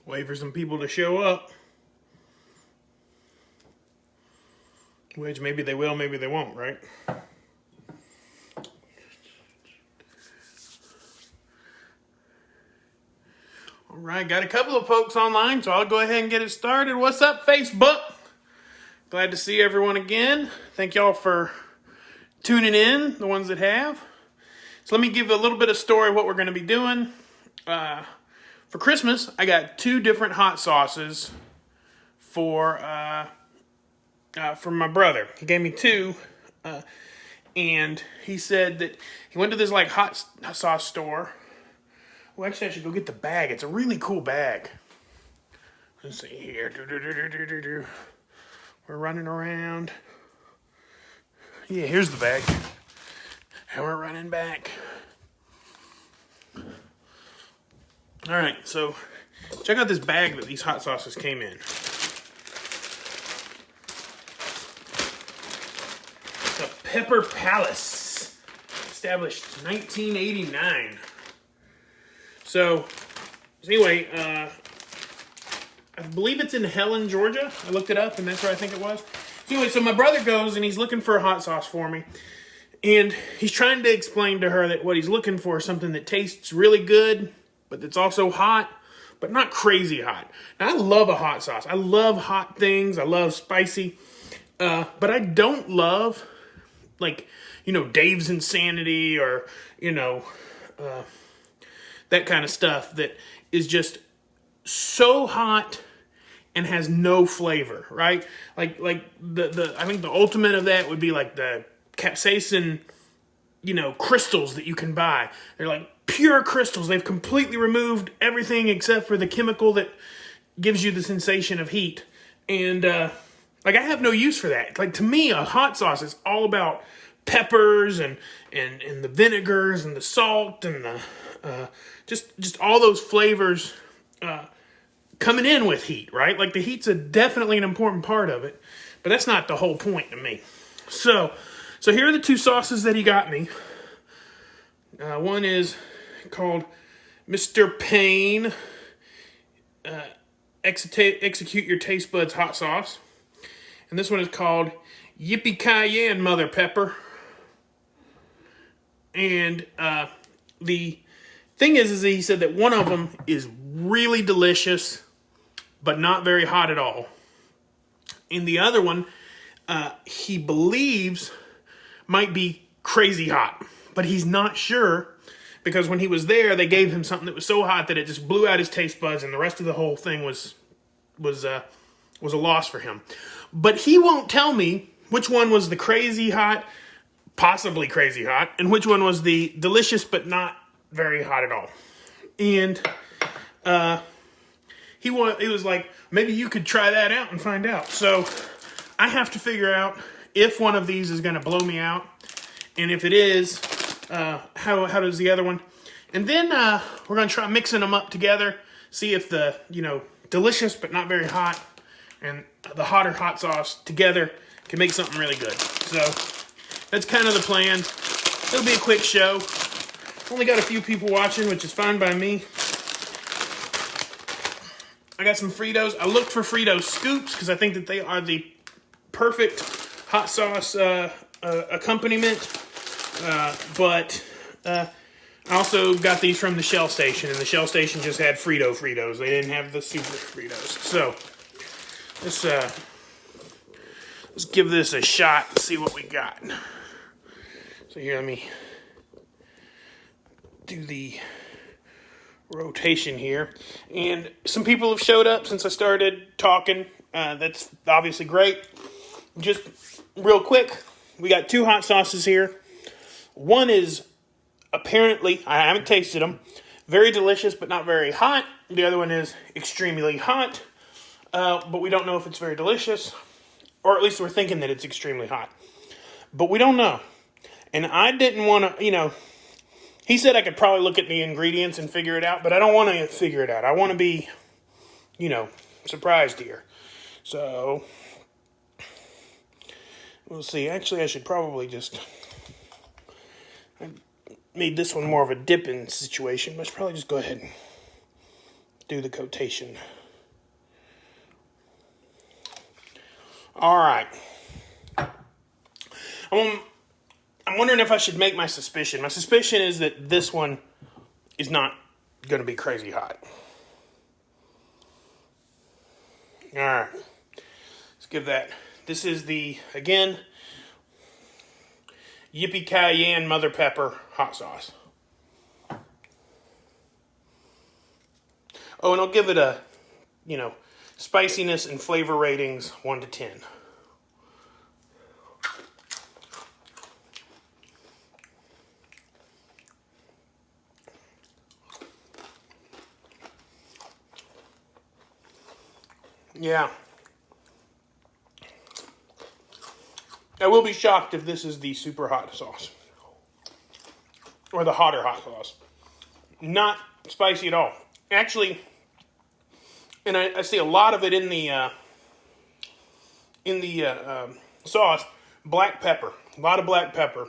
Wait for some people to show up. Which maybe they will, maybe they won't, right? All right, got a couple of folks online, so I'll go ahead and get it started. What's up, Facebook? Glad to see everyone again. Thank y'all for tuning in, the ones that have. So let me give a little bit of story of what we're going to be doing. For Christmas, I got 2 different hot sauces for my brother. He gave me 2, and he said that he went to this like hot sauce store. Well, actually, I should go get the bag. It's a really cool bag. Let's see here. We're running around. Yeah, here's the bag. And we're running back. All right, so check out this bag that these hot sauces came in. The Pepper Palace, established 1989. So anyway, I believe it's in Helen, Georgia. I looked it up, and that's where I think it was. Anyway, so my brother goes, and he's looking for a hot sauce for me. And he's trying to explain to her that what he's looking for is something that tastes really good, but it's also hot, but not crazy hot. Now, I love a hot sauce. I love hot things. I love spicy. But I don't love, like, Dave's Insanity or, that kind of stuff that is just so hot and has no flavor, right? Like the I think the ultimate of that would be like the capsaicin, crystals that you can buy. They're like pure crystals. They've completely removed everything except for the chemical that gives you the sensation of heat. And I have no use for that. Like, to me, a hot sauce is all about peppers and the vinegars and the salt and the just all those flavors coming in with heat, right? Like, the heat's definitely an important part of it, but that's not the whole point to me. So here are the 2 sauces that he got me. One is called Mr. Payne Execute Your Taste Buds Hot Sauce. And this one is called Yippee Cayenne Mother Pepper. And the thing is that he said that one of them is really delicious, but not very hot at all. And the other one, he believes might be crazy hot, but he's not sure because when he was there, they gave him something that was so hot that it just blew out his taste buds, and the rest of the whole thing was a loss for him. But he won't tell me which one was the crazy hot, possibly crazy hot, and which one was the delicious but not very hot at all. And he was like, maybe you could try that out and find out. So I have to figure out if one of these is going to blow me out, and if it is, how does the other one? And then we're going to try mixing them up together, see if the delicious but not very hot and the hotter hot sauce together can make something really good. So that's kind of the plan. It'll be a quick show. Only got a few people watching, which is fine by me. I got some Fritos. I looked for Frito Scoops because I think that they are the perfect hot sauce accompaniment. But I also got these from the Shell Station, and the Shell Station just had Fritos. They didn't have the Super Fritos. So let's give this a shot and see what we got. So here, let me do the rotation here. And some people have showed up since I started talking. That's obviously great. Just real quick, we got 2 hot sauces here. One is apparently, I haven't tasted them, very delicious but not very hot. The other one is extremely hot, but we don't know if it's very delicious, or at least we're thinking that it's extremely hot. But we don't know. And I didn't want to, he said I could probably look at the ingredients and figure it out, but I don't want to figure it out. I want to be, surprised here. So we'll see. Actually, I should probably I made this one more of a dipping situation, but I should probably just go ahead and do the quotation All right. I'm wondering if I should make my suspicion. My suspicion is that this one is not going to be crazy hot. All right. Let's give that. This is the, again, Yippee Cayenne Mother Pepper hot sauce. Oh, and I'll give it a, spiciness and flavor ratings 1 to 10. Yeah. I will be shocked if this is the super hot sauce. Or the hotter hot sauce. Not spicy at all. Actually, and I see a lot of it in the sauce, black pepper. A lot of black pepper.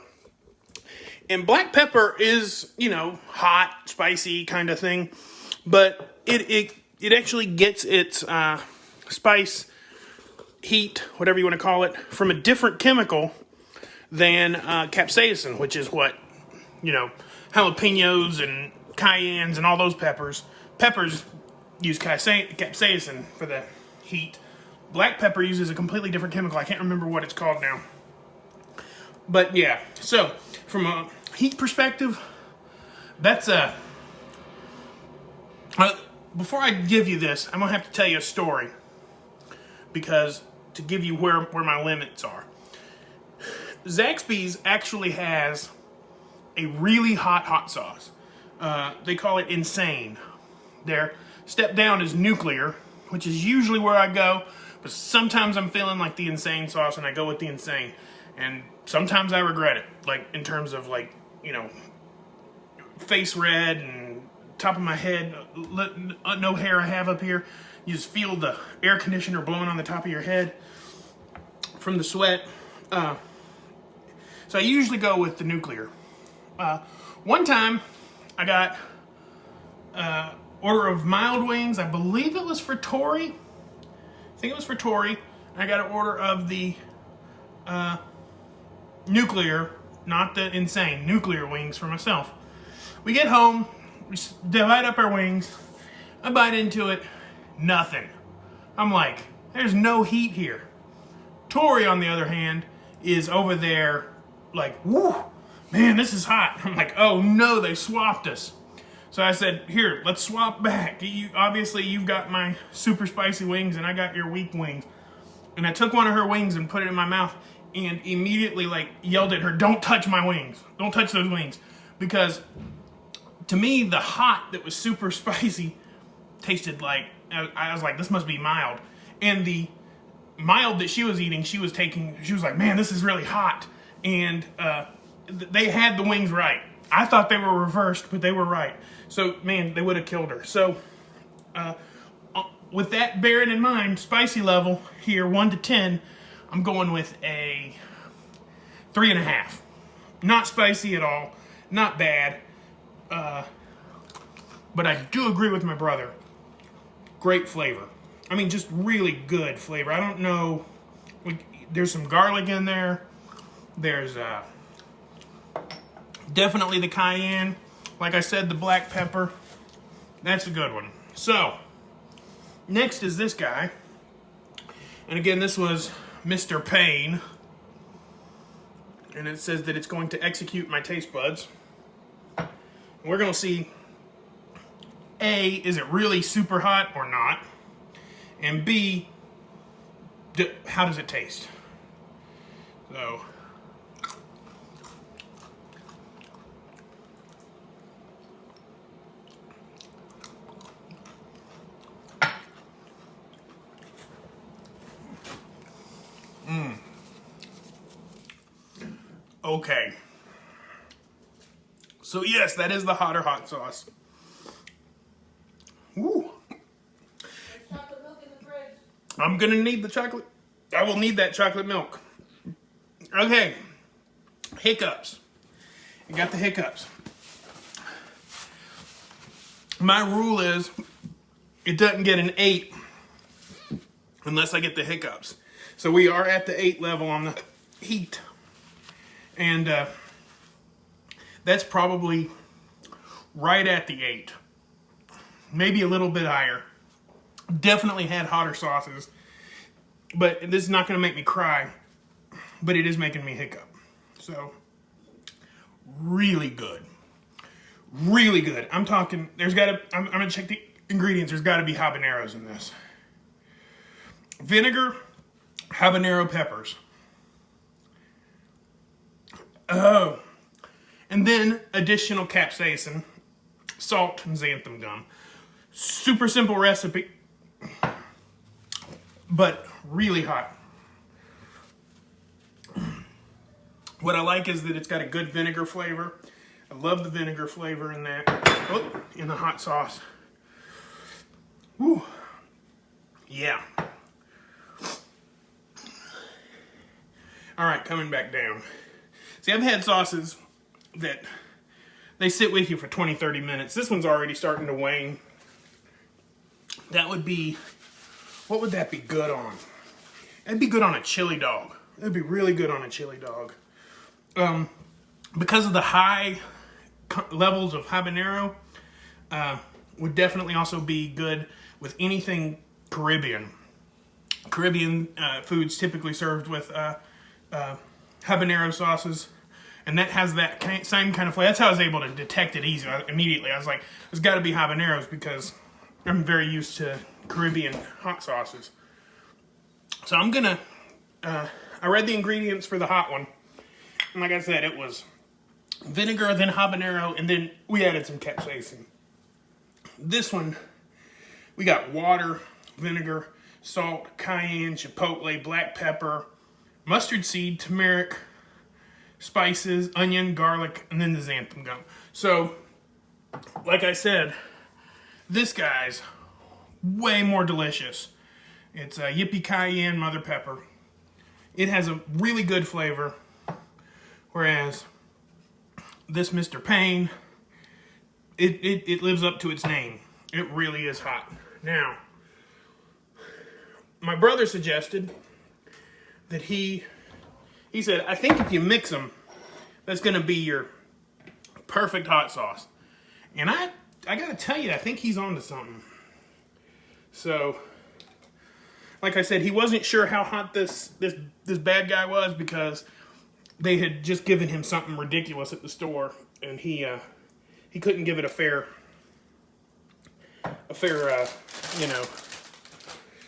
And black pepper is, hot, spicy kind of thing. But it actually gets its spice, heat, whatever you want to call it, from a different chemical than capsaicin, which is what, jalapenos and cayennes and all those peppers. Peppers use capsaicin for the heat. Black pepper uses a completely different chemical. I can't remember what it's called now. But yeah, so from a heat perspective, that's a... before I give you this, I'm going to have to tell you a story. Because to give you where my limits are. Zaxby's actually has a really hot sauce. They call it Insane. Their step down is Nuclear, which is usually where I go. But sometimes I'm feeling like the Insane sauce and I go with the Insane. And sometimes I regret it. Like in terms of face red and top of my head, no hair I have up here. You just feel the air conditioner blowing on the top of your head from the sweat. So I usually go with the Nuclear. One time, I got order of mild wings. I believe it was for Tori. I think it was for Tori. I got an order of the Nuclear, not the Insane, Nuclear wings for myself. We get home, we divide up our wings. I bite into it. Nothing. I'm like, there's no heat here. Tori, on the other hand, is over there like, woo, man, this is hot. I'm like, oh no, they swapped us. So I said, here, let's swap back. Obviously, you've got my super spicy wings and I got your weak wings. And I took one of her wings and put it in my mouth and immediately yelled at her, don't touch my wings. Don't touch those wings. Because to me, the hot that was super spicy tasted like, I was like, this must be mild. And the mild that she was eating, she was like, man, this is really hot. And they had the wings right. I thought they were reversed, but they were right. So, man, they would have killed her. So, with that bearing in mind, spicy level here, 1 to 10, I'm going with a 3.5. Not spicy at all. Not bad. But I do agree with my brother. Great flavor. I mean, just really good flavor. I don't know. There's some garlic in there. There's definitely the cayenne. Like I said, the black pepper. That's a good one. So, next is this guy. And again, this was Mr. Payne. And it says that it's going to execute my taste buds. And we're going to see, A, is it really super hot or not? And B, how does it taste? So, okay. So yes, that is the hotter hot sauce. Woo. Chocolate milk in the fridge. I'm gonna need the chocolate. I will need that chocolate milk. Okay. Hiccups. You got the hiccups. My rule is it doesn't get an 8 unless I get the hiccups. So we are at the 8 level on the heat. And that's probably right at the 8. Maybe a little bit higher. Definitely had hotter sauces. But this is not going to make me cry. But it is making me hiccup. So, really good. Really good. I'm talking, I'm going to check the ingredients. There's got to be habaneros in this. Vinegar, habanero peppers. Oh. And then additional capsaicin, salt, and xanthan gum. Super simple recipe, but really hot. What I like is that it's got a good vinegar flavor. I love the vinegar flavor in that. Oh, in the hot sauce. Woo. Yeah. All right, coming back down. See, I've had sauces that they sit with you for 20, 30 minutes. This one's already starting to wane. That would be, what would that be good on? It'd be good on a chili dog. It'd be really good on a chili dog. Because of the high levels of habanero, would definitely also be good with anything Caribbean. Caribbean foods typically served with habanero sauces, and that has that same kind of flavor. That's how I was able to detect it immediately. I was like, there's got to be habaneros because I'm very used to Caribbean hot sauces. So I'm gonna, I read the ingredients for the hot one, and like I said, it was vinegar, then habanero, and then we added some capsaicin. This one, we got water, vinegar, salt, cayenne, chipotle, black pepper, mustard seed, turmeric, spices, onion, garlic, and then the xanthan gum. So, like I said, this guy's way more delicious. It's a Yippee Cayenne mother pepper. It has a really good flavor, whereas this Mr. Payne, it lives up to its name. It really is hot. Now, my brother suggested that he said, I think if you mix them, that's going to be your perfect hot sauce. And I got to tell you, I think he's onto something. So, like I said, he wasn't sure how hot this bad guy was because they had just given him something ridiculous at the store, and he couldn't give it a fair, you know.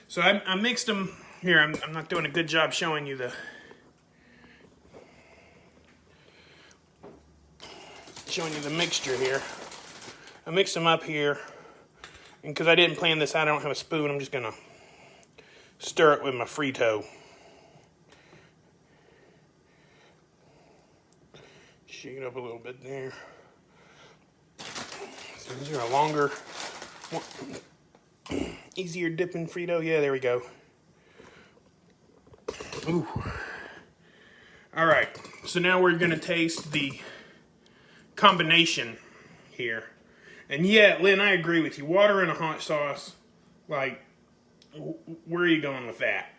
So I mixed them here. I'm not doing a good job showing you the mixture here. I mixed them up here, and because I didn't plan this out, I don't have a spoon. I'm just gonna stir it with my Frito. Shake it up a little bit there. So these are a longer, easier dipping Frito. Yeah, there we go. Ooh. All right, so now we're gonna taste the combination here. And yeah, Lynn, I agree with you. Water and a hot sauce, like, where are you going with that?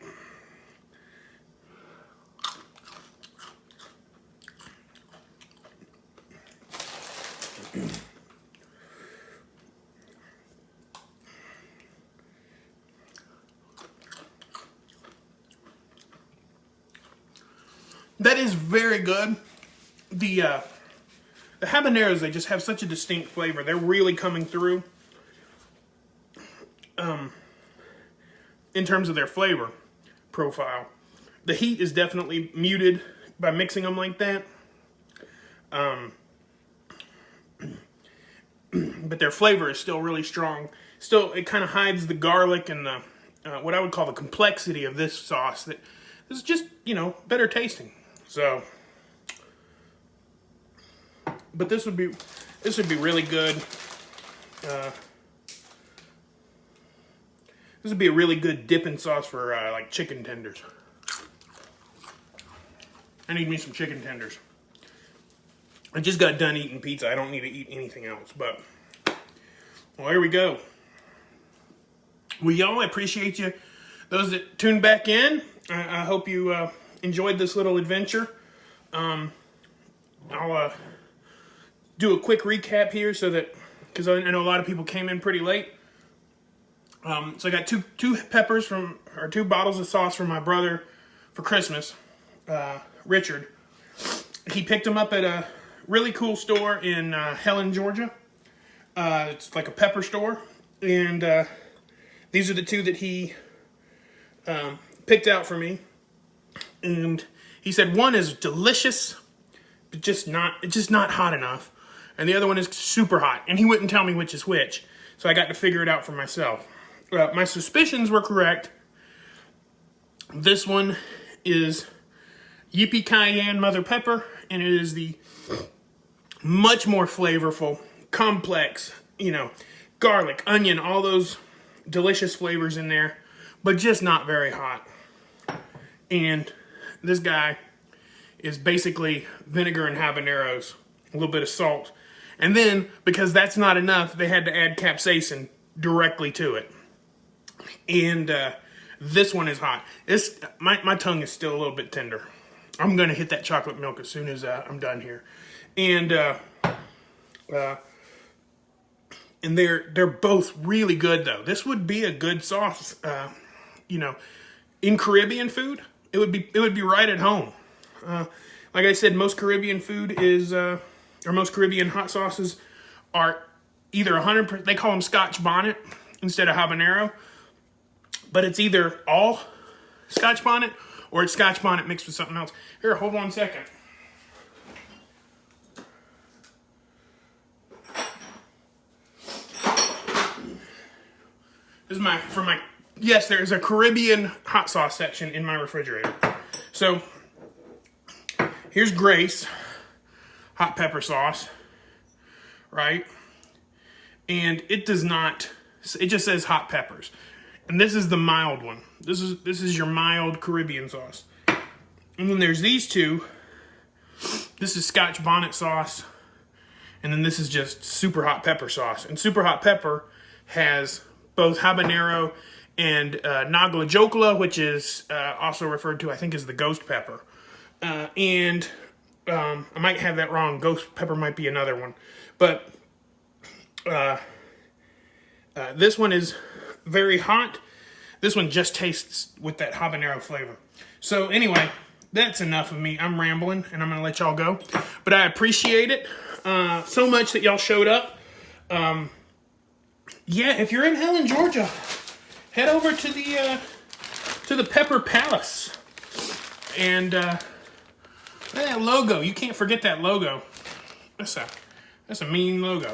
That is very good. The habaneros, they just have such a distinct flavor. They're really coming through in terms of their flavor profile. The heat is definitely muted by mixing them like that. But their flavor is still really strong. Still, it kind of hides the garlic and the what I would call the complexity of this sauce. That is just, you know, better tasting. So, but this would be really good. This would be a really good dipping sauce for like chicken tenders. I need me some chicken tenders. I just got done eating pizza. I don't need to eat anything else. But, well, here we go. Well, y'all, I appreciate you. Those that tuned back in, I hope you enjoyed this little adventure. I'll do a quick recap here so that, because I know a lot of people came in pretty late. So I got two bottles of sauce from my brother for Christmas, Richard. He picked them up at a really cool store in Helen, Georgia. It's like a pepper store, and these are the two that he picked out for me. And he said one is delicious, but it's just not hot enough, and the other one is super hot. And he wouldn't tell me which is which, so I got to figure it out for myself. My suspicions were correct. This one is Yippee Cayenne Mother Pepper, and it is the much more flavorful, complex, garlic, onion, all those delicious flavors in there, but just not very hot. And this guy is basically vinegar and habaneros, a little bit of salt. And then, because that's not enough, they had to add capsaicin directly to it. And this one is hot. My tongue is still a little bit tender. I'm going to hit that chocolate milk as soon as I'm done here. And they're both really good, though. This would be a good sauce, in Caribbean food. It would be right at home. Like I said, most Caribbean food or most Caribbean hot sauces are either 100%, they call them Scotch bonnet instead of habanero, but it's either all Scotch bonnet or it's Scotch bonnet mixed with something else. Here, hold on a second. This is yes, there is a Caribbean hot sauce section in my refrigerator. So, here's Grace hot pepper sauce, right? And it just says hot peppers. And this is the mild one. This is your mild Caribbean sauce. And then there's these two. This is Scotch bonnet sauce. And then this is just super hot pepper sauce. And super hot pepper has both habanero and Nagla Jokla, which is also referred to, I think, as the ghost pepper. I might have that wrong. Ghost pepper might be another one. But this one is very hot. This one just tastes with that habanero flavor. So anyway, that's enough of me. I'm rambling, and I'm going to let y'all go. But I appreciate it so much that y'all showed up. Yeah, if you're in Helen, Georgia, head over to the Pepper Palace. And look at that logo. You can't forget that logo. That's a mean logo.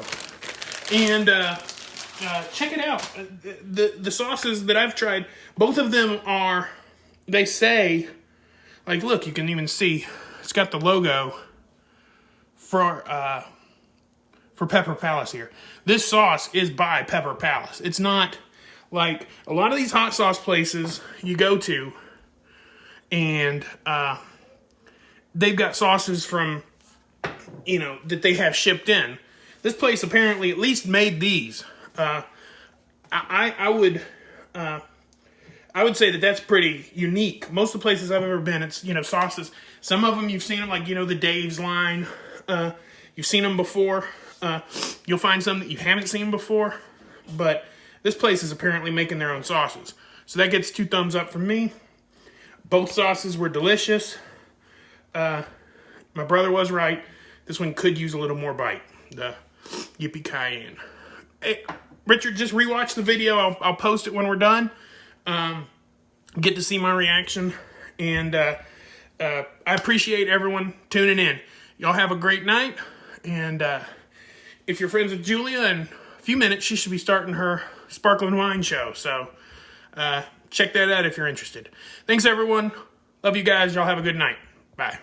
And check it out. The sauces that I've tried, both of them they say, like, look, you can even see it's got the logo for Pepper Palace here. This sauce is by Pepper Palace. It's not like a lot of these hot sauce places you go to, and they've got sauces from, that they have shipped in. This place apparently at least made these. I would say that that's pretty unique. Most of the places I've ever been, it's, sauces. Some of them you've seen them, like, the Dave's line. You've seen them before. You'll find some that you haven't seen before. But this place is apparently making their own sauces. So that gets 2 thumbs up from me. Both sauces were delicious. My brother was right. This one could use a little more bite. The Yippee Cayenne. Hey, Richard, just rewatch the video. I'll post it when we're done. Get to see my reaction. And I appreciate everyone tuning in. Y'all have a great night. And if you're friends with Julia, in a few minutes, she should be starting her sparkling wine show. So check that out if you're interested. Thanks, everyone. Love you guys. Y'all have a good night. Bye.